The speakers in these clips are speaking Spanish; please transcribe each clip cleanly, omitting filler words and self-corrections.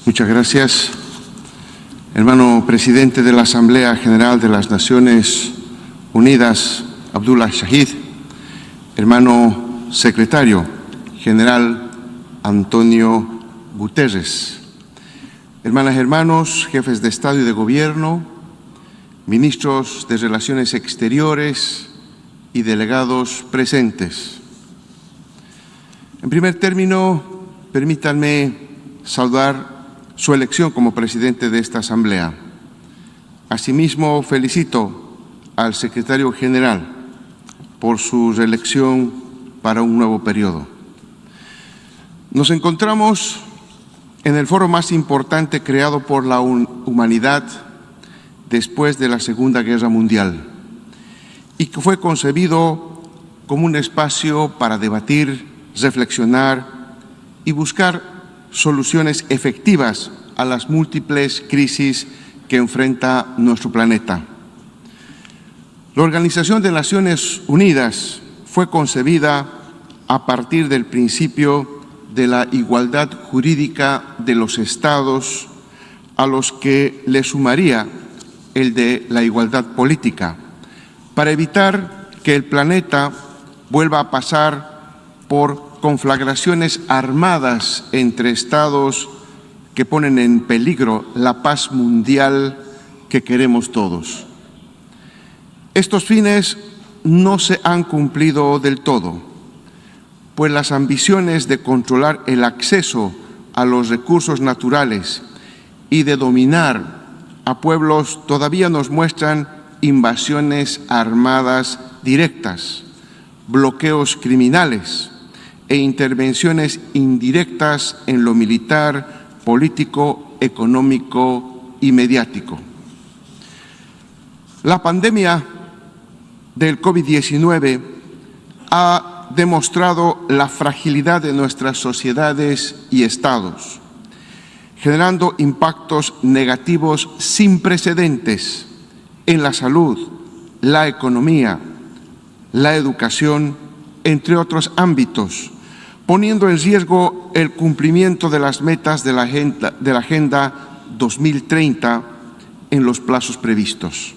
Muchas gracias. Hermano presidente de la Asamblea General de las Naciones Unidas, Abdullah Shahid. Hermano secretario general, Antonio Guterres. Hermanas y hermanos, jefes de Estado y de Gobierno, ministros de Relaciones Exteriores y delegados presentes. En primer término, permítanme saludar su elección como presidente de esta Asamblea. Asimismo, felicito al secretario general por su reelección para un nuevo periodo. Nos encontramos en el foro más importante creado por la humanidad después de la Segunda Guerra Mundial y que fue concebido como un espacio para debatir, reflexionar y buscar soluciones efectivas a las múltiples crisis que enfrenta nuestro planeta. La Organización de Naciones Unidas fue concebida a partir del principio de la igualdad jurídica de los estados, a los que le sumaría el de la igualdad política, para evitar que el planeta vuelva a pasar por conflagraciones armadas entre estados que ponen en peligro la paz mundial que queremos todos. Estos fines no se han cumplido del todo, pues las ambiciones de controlar el acceso a los recursos naturales y de dominar a pueblos todavía nos muestran invasiones armadas directas, bloqueos criminales e intervenciones indirectas en lo militar, político, económico y mediático. La pandemia del COVID-19 ha demostrado la fragilidad de nuestras sociedades y estados, generando impactos negativos sin precedentes en la salud, la economía, la educación, entre otros ámbitos, poniendo en riesgo el cumplimiento de las metas de la Agenda 2030 en los plazos previstos.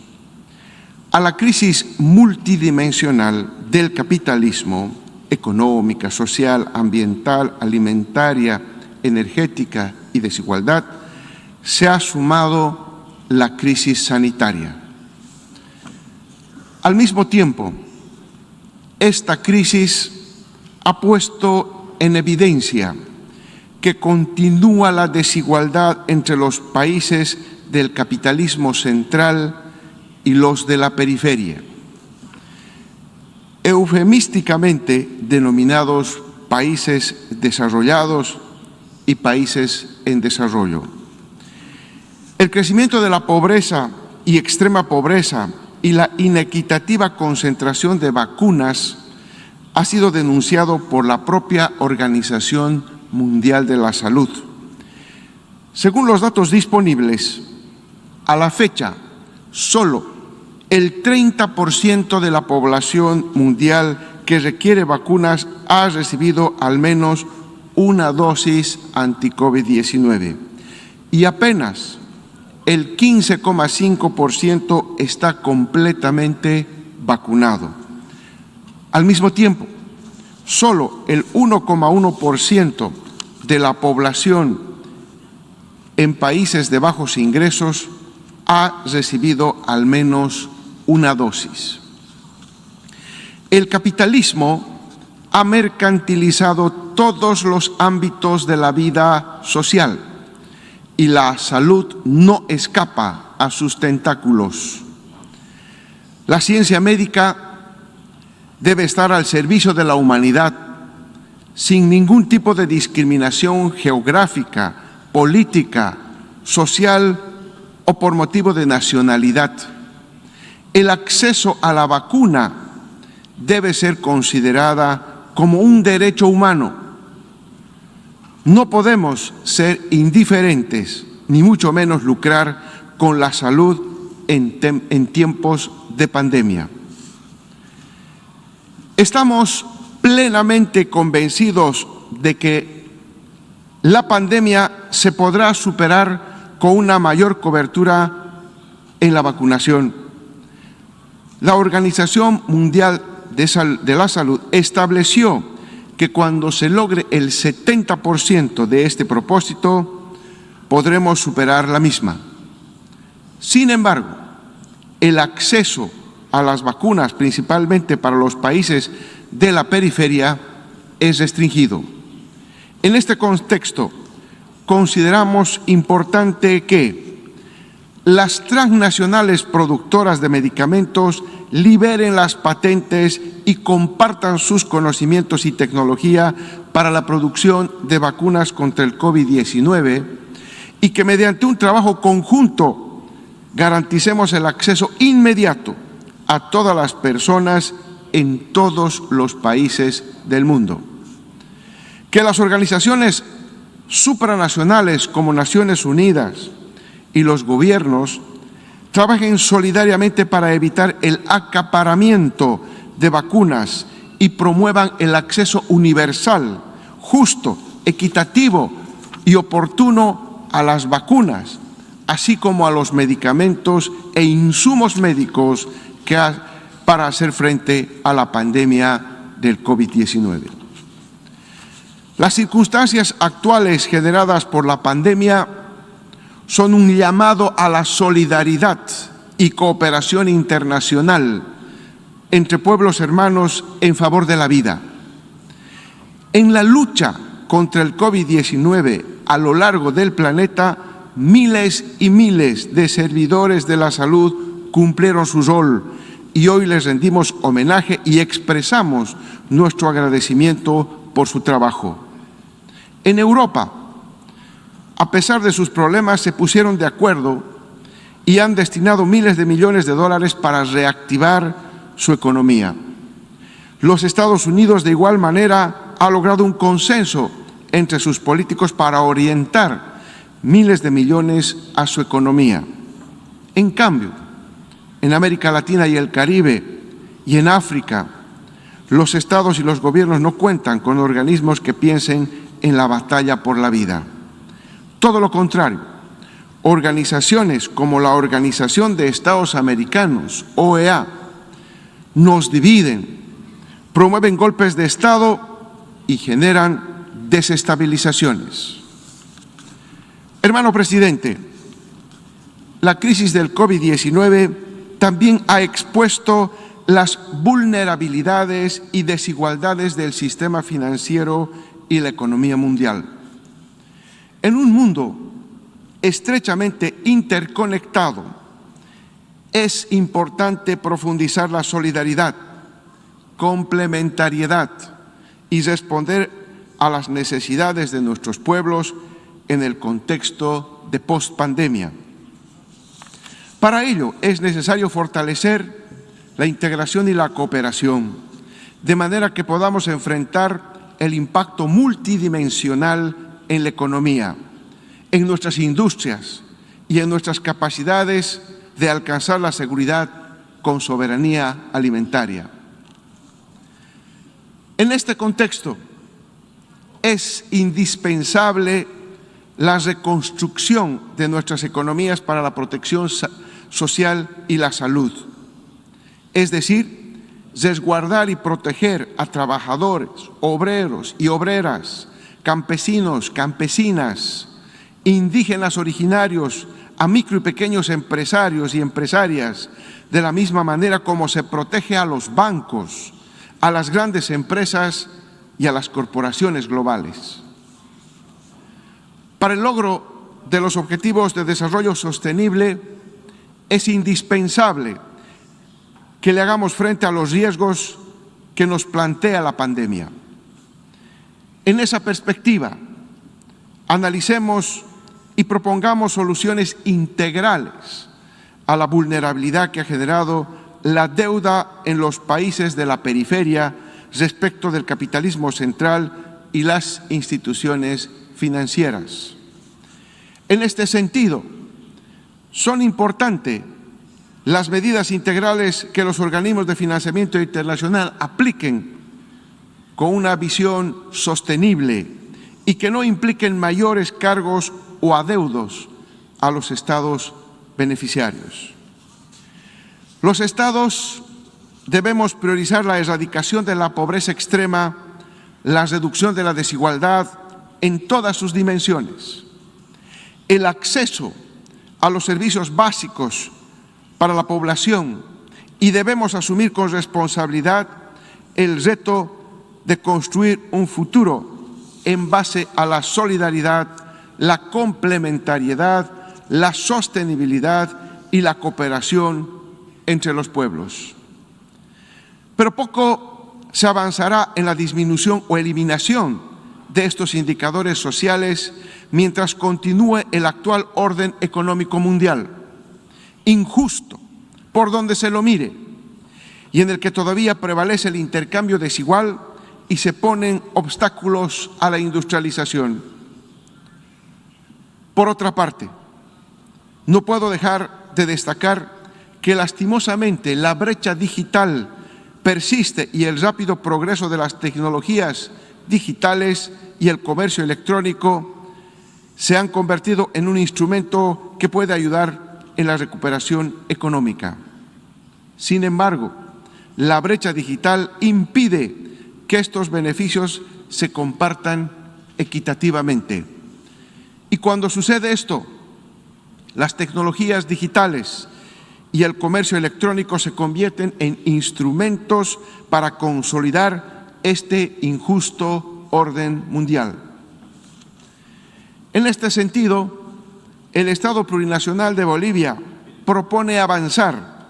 A la crisis multidimensional del capitalismo, económica, social, ambiental, alimentaria, energética y desigualdad, se ha sumado la crisis sanitaria. Al mismo tiempo, esta crisis ha puesto en evidencia que continúa la desigualdad entre los países del capitalismo central y los de la periferia, eufemísticamente denominados países desarrollados y países en desarrollo. El crecimiento de la pobreza y extrema pobreza y la inequitativa concentración de vacunas ha sido denunciado por la propia Organización Mundial de la Salud. Según los datos disponibles, a la fecha, solo el 30% de la población mundial que requiere vacunas ha recibido al menos una dosis anti-COVID-19 y apenas el 15,5% está completamente vacunado. Al mismo tiempo, solo el 1,1% de la población en países de bajos ingresos ha recibido al menos una dosis. El capitalismo ha mercantilizado todos los ámbitos de la vida social y la salud no escapa a sus tentáculos. La ciencia médica debe estar al servicio de la humanidad sin ningún tipo de discriminación geográfica, política, social o por motivo de nacionalidad. El acceso a la vacuna debe ser considerada como un derecho humano. No podemos ser indiferentes, ni mucho menos lucrar con la salud en tiempos de pandemia. Estamos plenamente convencidos de que la pandemia se podrá superar con una mayor cobertura en la vacunación. La Organización Mundial de la Salud estableció que cuando se logre el 70% de este propósito, podremos superar la misma. Sin embargo, el acceso a las vacunas, principalmente para los países de la periferia, es restringido. En este contexto, consideramos importante que las transnacionales productoras de medicamentos liberen las patentes y compartan sus conocimientos y tecnología para la producción de vacunas contra el COVID-19 y que mediante un trabajo conjunto garanticemos el acceso inmediato a todas las personas en todos los países del mundo. Que las organizaciones supranacionales como Naciones Unidas y los gobiernos trabajen solidariamente para evitar el acaparamiento de vacunas y promuevan el acceso universal, justo, equitativo y oportuno a las vacunas, así como a los medicamentos e insumos médicos para hacer frente a la pandemia del COVID-19. Las circunstancias actuales generadas por la pandemia son un llamado a la solidaridad y cooperación internacional entre pueblos hermanos en favor de la vida. En la lucha contra el COVID-19 a lo largo del planeta, miles y miles de servidores de la salud cumplieron su rol y hoy les rendimos homenaje y expresamos nuestro agradecimiento por su trabajo. En Europa, a pesar de sus problemas, se pusieron de acuerdo y han destinado miles de millones de dólares para reactivar su economía. Los Estados Unidos, de igual manera, ha logrado un consenso entre sus políticos para orientar miles de millones a su economía. En cambio, en América Latina y el Caribe y en África, los estados y los gobiernos no cuentan con organismos que piensen en la batalla por la vida. Todo lo contrario, organizaciones como la Organización de Estados Americanos, OEA, nos dividen, promueven golpes de Estado y generan desestabilizaciones. Hermano presidente, la crisis del COVID-19 también ha expuesto las vulnerabilidades y desigualdades del sistema financiero y la economía mundial. En un mundo estrechamente interconectado, es importante profundizar la solidaridad, complementariedad y responder a las necesidades de nuestros pueblos en el contexto de pospandemia. Para ello es necesario fortalecer la integración y la cooperación, de manera que podamos enfrentar el impacto multidimensional en la economía, en nuestras industrias y en nuestras capacidades de alcanzar la seguridad con soberanía alimentaria. En este contexto, es indispensable la reconstrucción de nuestras economías para la protección social y la salud, es decir, resguardar y proteger a trabajadores, obreros y obreras, campesinos, campesinas, indígenas originarios, a micro y pequeños empresarios y empresarias, de la misma manera como se protege a los bancos, a las grandes empresas y a las corporaciones globales. Para el logro de los objetivos de desarrollo sostenible es indispensable que le hagamos frente a los riesgos que nos plantea la pandemia. En esa perspectiva, analicemos y propongamos soluciones integrales a la vulnerabilidad que ha generado la deuda en los países de la periferia respecto del capitalismo central y las instituciones financieras. En este sentido, son importantes las medidas integrales que los organismos de financiamiento internacional apliquen con una visión sostenible y que no impliquen mayores cargos o adeudos a los estados beneficiarios. Los estados debemos priorizar la erradicación de la pobreza extrema, la reducción de la desigualdad en todas sus dimensiones, el acceso a los servicios básicos para la población, y debemos asumir con responsabilidad el reto de construir un futuro en base a la solidaridad, la complementariedad, la sostenibilidad y la cooperación entre los pueblos. Pero poco se avanzará en la disminución o eliminación de estos indicadores sociales mientras continúe el actual orden económico mundial, injusto por donde se lo mire, y en el que todavía prevalece el intercambio desigual y se ponen obstáculos a la industrialización. Por otra parte, no puedo dejar de destacar que lastimosamente la brecha digital persiste y el rápido progreso de las tecnologías digitales y el comercio electrónico se han convertido en un instrumento que puede ayudar en la recuperación económica. Sin embargo, la brecha digital impide que estos beneficios se compartan equitativamente. Y cuando sucede esto, las tecnologías digitales y el comercio electrónico se convierten en instrumentos para consolidar este injusto orden mundial. En este sentido, el Estado Plurinacional de Bolivia propone avanzar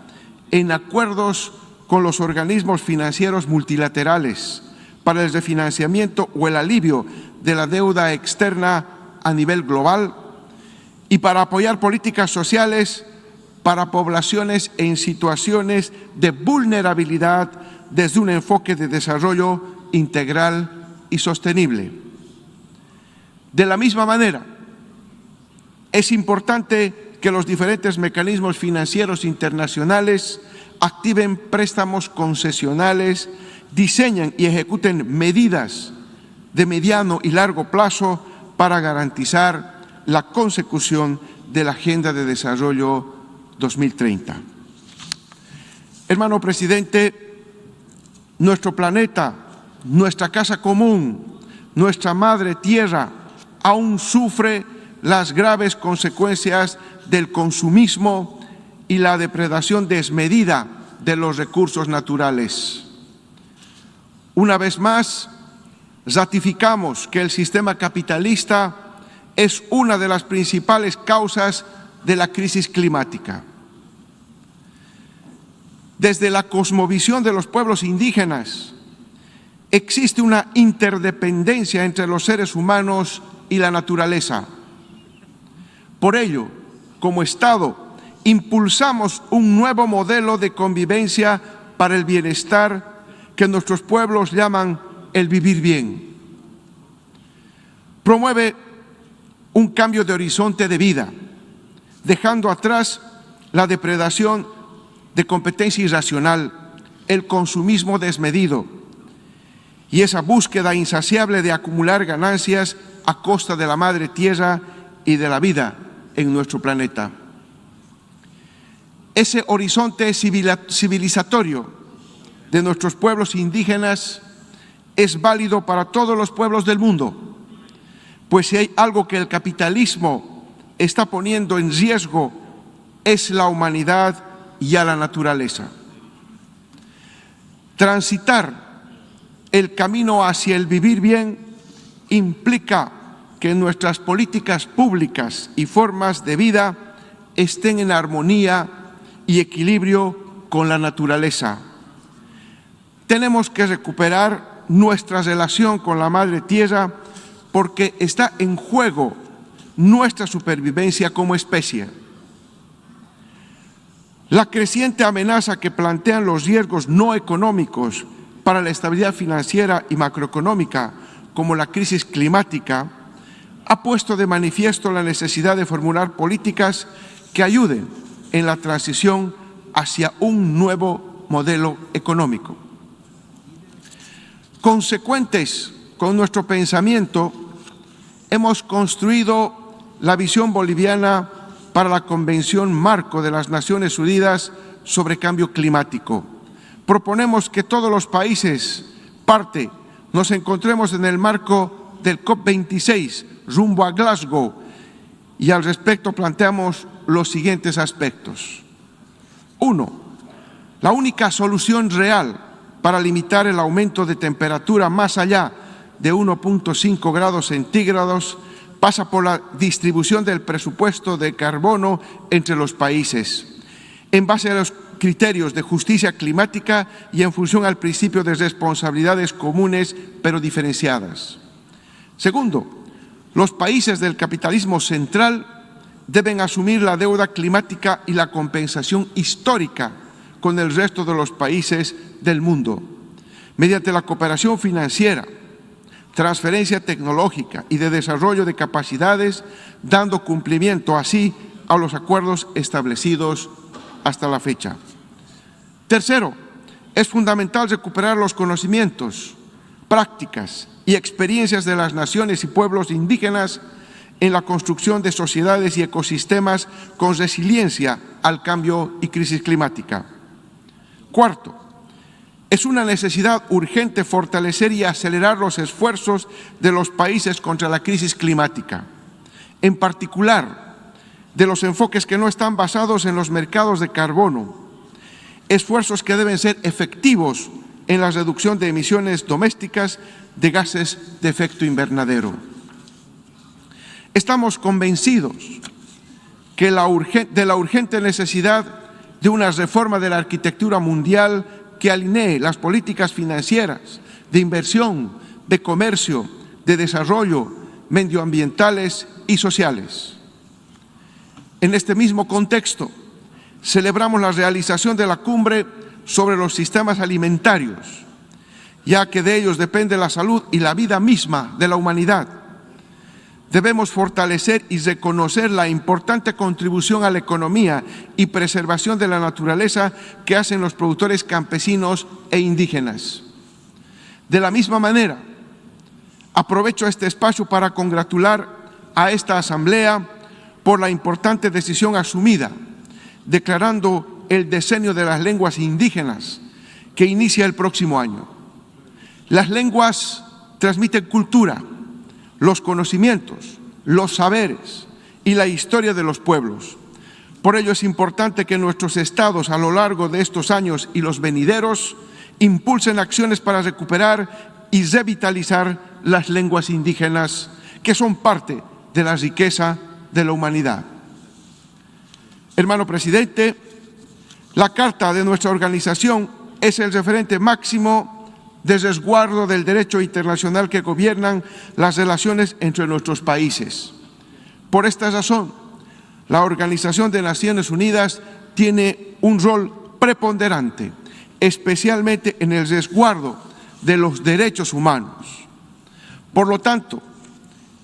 en acuerdos con los organismos financieros multilaterales para el refinanciamiento o el alivio de la deuda externa a nivel global y para apoyar políticas sociales para poblaciones en situaciones de vulnerabilidad desde un enfoque de desarrollo integral y sostenible. De la misma manera, es importante que los diferentes mecanismos financieros internacionales activen préstamos concesionales, diseñen y ejecuten medidas de mediano y largo plazo para garantizar la consecución de la Agenda de Desarrollo 2030. Hermano presidente, nuestro planeta, nuestra casa común, nuestra madre tierra, aún sufre las graves consecuencias del consumismo y la depredación desmedida de los recursos naturales. Una vez más, ratificamos que el sistema capitalista es una de las principales causas de la crisis climática. Desde la cosmovisión de los pueblos indígenas, existe una interdependencia entre los seres humanos y la naturaleza. Por ello, como Estado, impulsamos un nuevo modelo de convivencia para el bienestar que nuestros pueblos llaman el vivir bien. Promueve un cambio de horizonte de vida, dejando atrás la depredación de competencia irracional, el consumismo desmedido y esa búsqueda insaciable de acumular ganancias a costa de la madre tierra y de la vida en nuestro planeta. Ese horizonte civilizatorio de nuestros pueblos indígenas es válido para todos los pueblos del mundo, pues si hay algo que el capitalismo está poniendo en riesgo es la humanidad y a la naturaleza. Transitar el camino hacia el vivir bien implica que nuestras políticas públicas y formas de vida estén en armonía y equilibrio con la naturaleza. Tenemos que recuperar nuestra relación con la Madre Tierra porque está en juego nuestra supervivencia como especie. La creciente amenaza que plantean los riesgos no económicos para la estabilidad financiera y macroeconómica, como la crisis climática, ha puesto de manifiesto la necesidad de formular políticas que ayuden en la transición hacia un nuevo modelo económico. Consecuentes con nuestro pensamiento, hemos construido la visión boliviana para la Convención Marco de las Naciones Unidas sobre Cambio Climático. Proponemos que todos los países parte nos encontremos en el marco del COP26 rumbo a Glasgow y al respecto planteamos los siguientes aspectos. 1. La única solución real para limitar el aumento de temperatura más allá de 1.5 grados centígrados pasa por la distribución del presupuesto de carbono entre los países, en base a los criterios de justicia climática y en función al principio de responsabilidades comunes pero diferenciadas. Segundo, los países del capitalismo central deben asumir la deuda climática y la compensación histórica con el resto de los países del mundo, mediante la cooperación financiera, transferencia tecnológica y de desarrollo de capacidades, dando cumplimiento así a los acuerdos establecidos hasta la fecha. Tercero, es fundamental recuperar los conocimientos, prácticas y experiencias de las naciones y pueblos indígenas en la construcción de sociedades y ecosistemas con resiliencia al cambio y crisis climática. Cuarto, es una necesidad urgente fortalecer y acelerar los esfuerzos de los países contra la crisis climática, en particular de los enfoques que no están basados en los mercados de carbono, esfuerzos que deben ser efectivos en la reducción de emisiones domésticas de gases de efecto invernadero. Estamos convencidos que de la urgente necesidad de una reforma de la arquitectura mundial que alinee las políticas financieras, de inversión, de comercio, de desarrollo, medioambientales y sociales. En este mismo contexto, celebramos la realización de la cumbre sobre los sistemas alimentarios, ya que de ellos depende la salud y la vida misma de la humanidad. Debemos fortalecer y reconocer la importante contribución a la economía y preservación de la naturaleza que hacen los productores campesinos e indígenas. De la misma manera, aprovecho este espacio para congratular a esta Asamblea por la importante decisión asumida, declarando el decenio de las lenguas indígenas que inicia el próximo año. Las lenguas transmiten cultura, los conocimientos, los saberes y la historia de los pueblos. Por ello es importante que nuestros estados a lo largo de estos años y los venideros impulsen acciones para recuperar y revitalizar las lenguas indígenas que son parte de la riqueza de la humanidad. Hermano presidente, la Carta de nuestra organización es el referente máximo de resguardo del derecho internacional que gobiernan las relaciones entre nuestros países. Por esta razón, la Organización de Naciones Unidas tiene un rol preponderante, especialmente en el resguardo de los derechos humanos. Por lo tanto,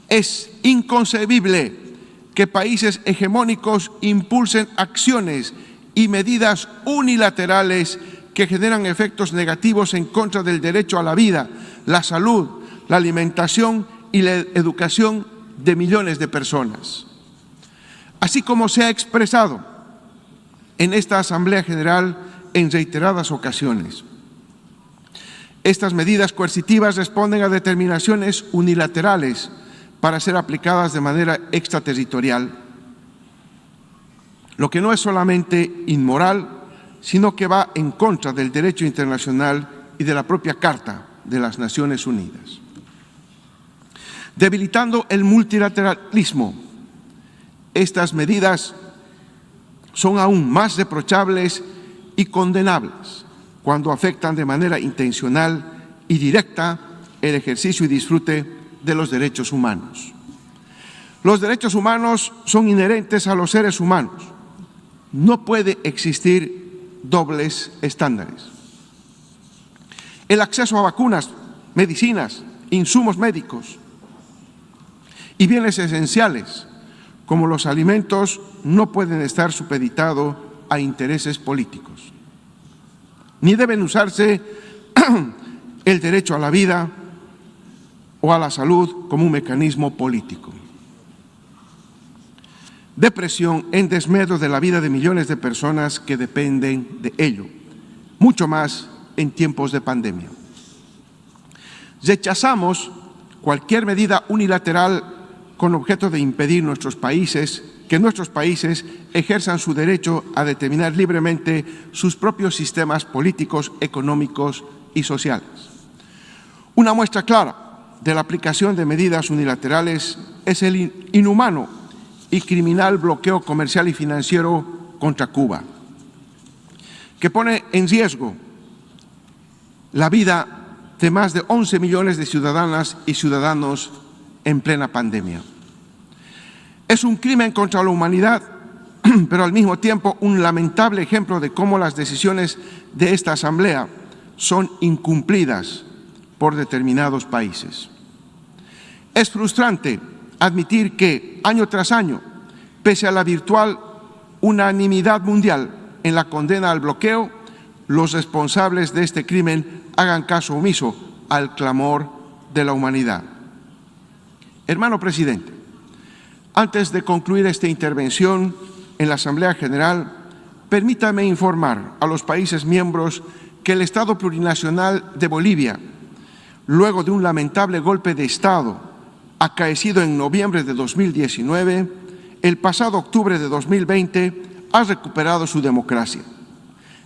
es inconcebible que países hegemónicos impulsen acciones y medidas unilaterales que generan efectos negativos en contra del derecho a la vida, la salud, la alimentación y la educación de millones de personas. Así como se ha expresado en esta Asamblea General en reiteradas ocasiones, estas medidas coercitivas responden a determinaciones unilaterales para ser aplicadas de manera extraterritorial, lo que no es solamente inmoral, sino que va en contra del derecho internacional y de la propia Carta de las Naciones Unidas. Debilitando el multilateralismo, estas medidas son aún más reprochables y condenables cuando afectan de manera intencional y directa el ejercicio y disfrute de los derechos humanos. Los derechos humanos son inherentes a los seres humanos. No puede existir dobles estándares. El acceso a vacunas, medicinas, insumos médicos y bienes esenciales como los alimentos no pueden estar supeditados a intereses políticos, ni deben usarse el derecho a la vida o a la salud como un mecanismo político. Depresión en desmedro de la vida de millones de personas que dependen de ello, mucho más en tiempos de pandemia. Rechazamos cualquier medida unilateral con objeto de impedir que nuestros países ejerzan su derecho a determinar libremente sus propios sistemas políticos, económicos y sociales. Una muestra clara de la aplicación de medidas unilaterales es el inhumano y criminal bloqueo comercial y financiero contra Cuba, que pone en riesgo la vida de más de 11 millones de ciudadanas y ciudadanos en plena pandemia. Es un crimen contra la humanidad, pero al mismo tiempo un lamentable ejemplo de cómo las decisiones de esta Asamblea son incumplidas por determinados países. Es frustrante admitir que, año tras año, pese a la virtual unanimidad mundial en la condena al bloqueo, los responsables de este crimen hagan caso omiso al clamor de la humanidad. Hermano presidente, antes de concluir esta intervención en la Asamblea General, permítame informar a los países miembros que el Estado plurinacional de Bolivia, luego de un lamentable golpe de Estado acaecido en noviembre de 2019, el pasado octubre de 2020 ha recuperado su democracia,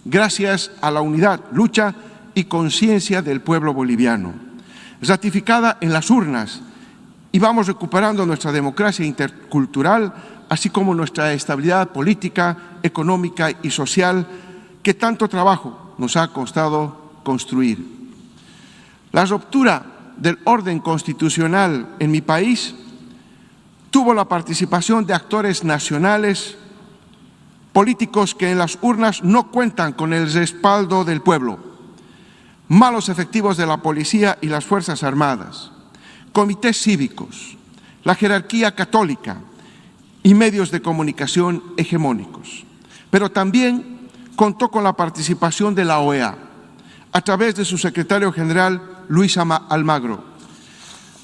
gracias a la unidad, lucha y conciencia del pueblo boliviano, ratificada en las urnas, y vamos recuperando nuestra democracia intercultural, así como nuestra estabilidad política, económica y social que tanto trabajo nos ha costado construir. La ruptura del orden constitucional en mi país tuvo la participación de actores nacionales, políticos que en las urnas no cuentan con el respaldo del pueblo, malos efectivos de la policía y las Fuerzas Armadas, comités cívicos, la jerarquía católica y medios de comunicación hegemónicos. Pero también contó con la participación de la OEA, a través de su secretario general, Luis Almagro,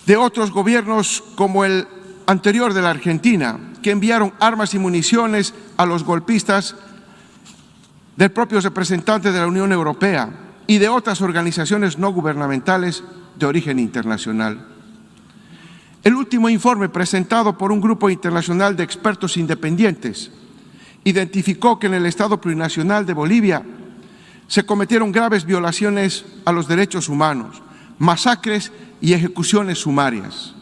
de otros gobiernos como el anterior de la Argentina, que enviaron armas y municiones a los golpistas, del propio representante de la Unión Europea y de otras organizaciones no gubernamentales de origen internacional. El último informe presentado por un grupo internacional de expertos independientes identificó que en el Estado plurinacional de Bolivia se cometieron graves violaciones a los derechos humanos, masacres y ejecuciones sumarias.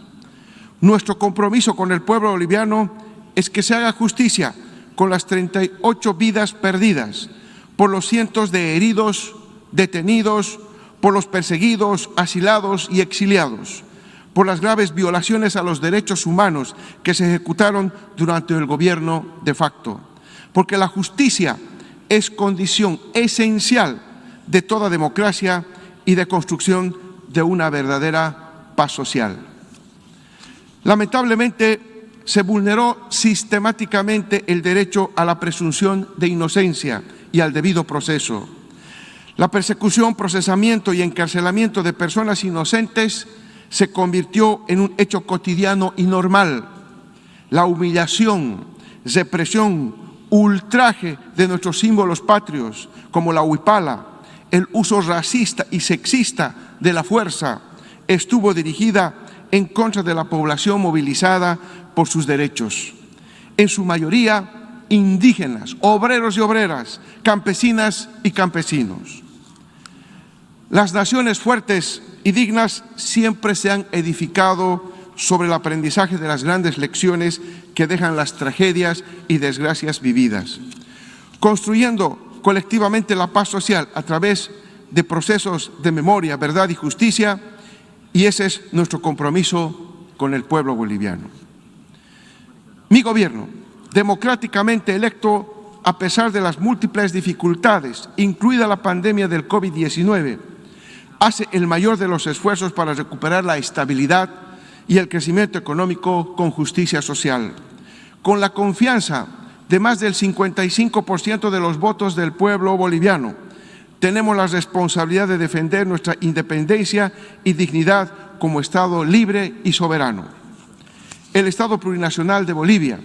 Nuestro compromiso con el pueblo boliviano es que se haga justicia con las 38 vidas perdidas, por los cientos de heridos, detenidos, por los perseguidos, asilados y exiliados, por las graves violaciones a los derechos humanos que se ejecutaron durante el gobierno de facto, porque la justicia es condición esencial de toda democracia y de construcción de una verdadera paz social. Lamentablemente, se vulneró sistemáticamente el derecho a la presunción de inocencia y al debido proceso. La persecución, procesamiento y encarcelamiento de personas inocentes se convirtió en un hecho cotidiano y normal. La humillación, represión, ultraje de nuestros símbolos patrios, como la huipala, el uso racista y sexista de la fuerza, estuvo dirigida en contra de la población movilizada por sus derechos, en su mayoría indígenas, obreros y obreras, campesinas y campesinos. Las naciones fuertes y dignas siempre se han edificado sobre el aprendizaje de las grandes lecciones que dejan las tragedias y desgracias vividas, construyendo colectivamente la paz social a través de procesos de memoria, verdad y justicia, y ese es nuestro compromiso con el pueblo boliviano. Mi gobierno, democráticamente electo a pesar de las múltiples dificultades, incluida la pandemia del COVID-19, hace el mayor de los esfuerzos para recuperar la estabilidad y el crecimiento económico con justicia social. Con la confianza de más del 55% de los votos del pueblo boliviano, tenemos la responsabilidad de defender nuestra independencia y dignidad como Estado libre y soberano. El Estado plurinacional de Bolivia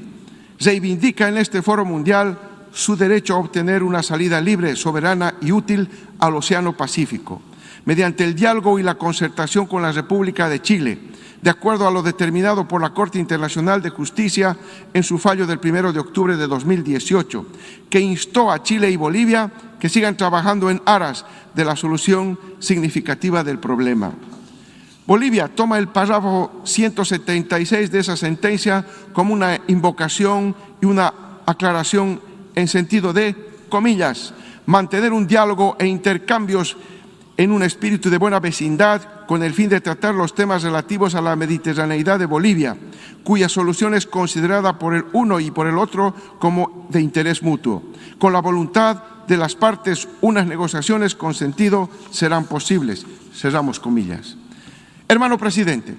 reivindica en este foro mundial su derecho a obtener una salida libre, soberana y útil al Océano Pacífico, mediante el diálogo y la concertación con la República de Chile, de acuerdo a lo determinado por la Corte Internacional de Justicia en su fallo del 1 de octubre de 2018, que instó a Chile y Bolivia que sigan trabajando en aras de la solución significativa del problema. Bolivia toma el párrafo 176 de esa sentencia como una invocación y una aclaración en sentido de, comillas, mantener un diálogo e intercambios en un espíritu de buena vecindad con el fin de tratar los temas relativos a la mediterraneidad de Bolivia, cuya solución es considerada por el uno y por el otro como de interés mutuo. Con la voluntad de las partes, unas negociaciones con sentido serán posibles. Cerramos comillas. Hermano presidente,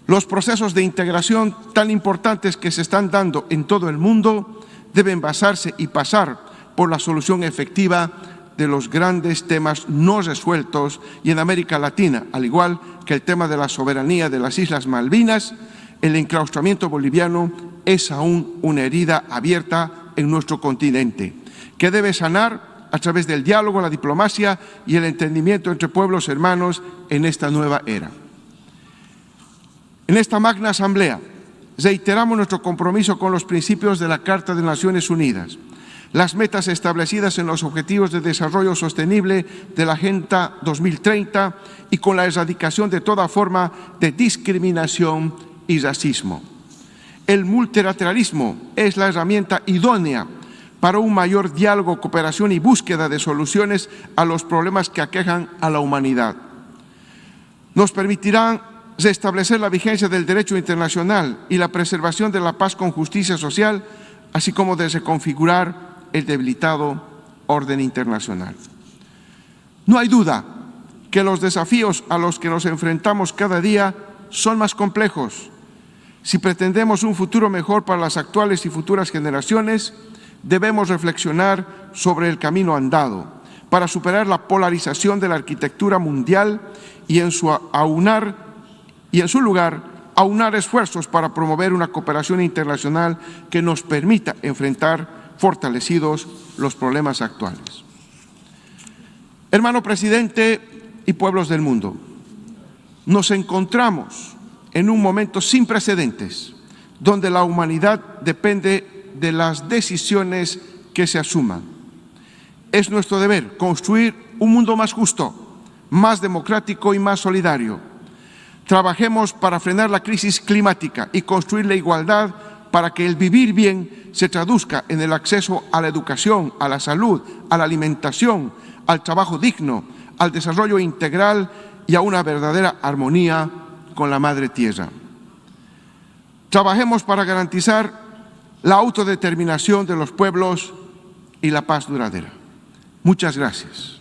los procesos de integración tan importantes que se están dando en todo el mundo deben basarse y pasar por la solución efectiva de los grandes temas no resueltos y en América Latina, al igual que el tema de la soberanía de las Islas Malvinas, el enclaustramiento boliviano es aún una herida abierta en nuestro continente, que debe sanar a través del diálogo, la diplomacia y el entendimiento entre pueblos hermanos en esta nueva era. En esta magna asamblea reiteramos nuestro compromiso con los principios de la Carta de Naciones Unidas, las metas establecidas en los Objetivos de Desarrollo Sostenible de la Agenda 2030 y con la erradicación de toda forma de discriminación y racismo. El multilateralismo es la herramienta idónea para un mayor diálogo, cooperación y búsqueda de soluciones a los problemas que aquejan a la humanidad. Nos permitirán restablecer la vigencia del derecho internacional y la preservación de la paz con justicia social, así como de reconfigurar el debilitado orden internacional. No hay duda que los desafíos a los que nos enfrentamos cada día son más complejos. Si pretendemos un futuro mejor para las actuales y futuras generaciones, debemos reflexionar sobre el camino andado para superar la polarización de la arquitectura mundial y en su lugar aunar esfuerzos para promover una cooperación internacional que nos permita enfrentar fortalecidos los problemas actuales. Hermano presidente y pueblos del mundo, nos encontramos en un momento sin precedentes, donde la humanidad depende de las decisiones que se asuman. Es nuestro deber construir un mundo más justo, más democrático y más solidario. Trabajemos para frenar la crisis climática y construir la igualdad para que el vivir bien se traduzca en el acceso a la educación, a la salud, a la alimentación, al trabajo digno, al desarrollo integral y a una verdadera armonía con la Madre Tierra. Trabajemos para garantizar la autodeterminación de los pueblos y la paz duradera. Muchas gracias.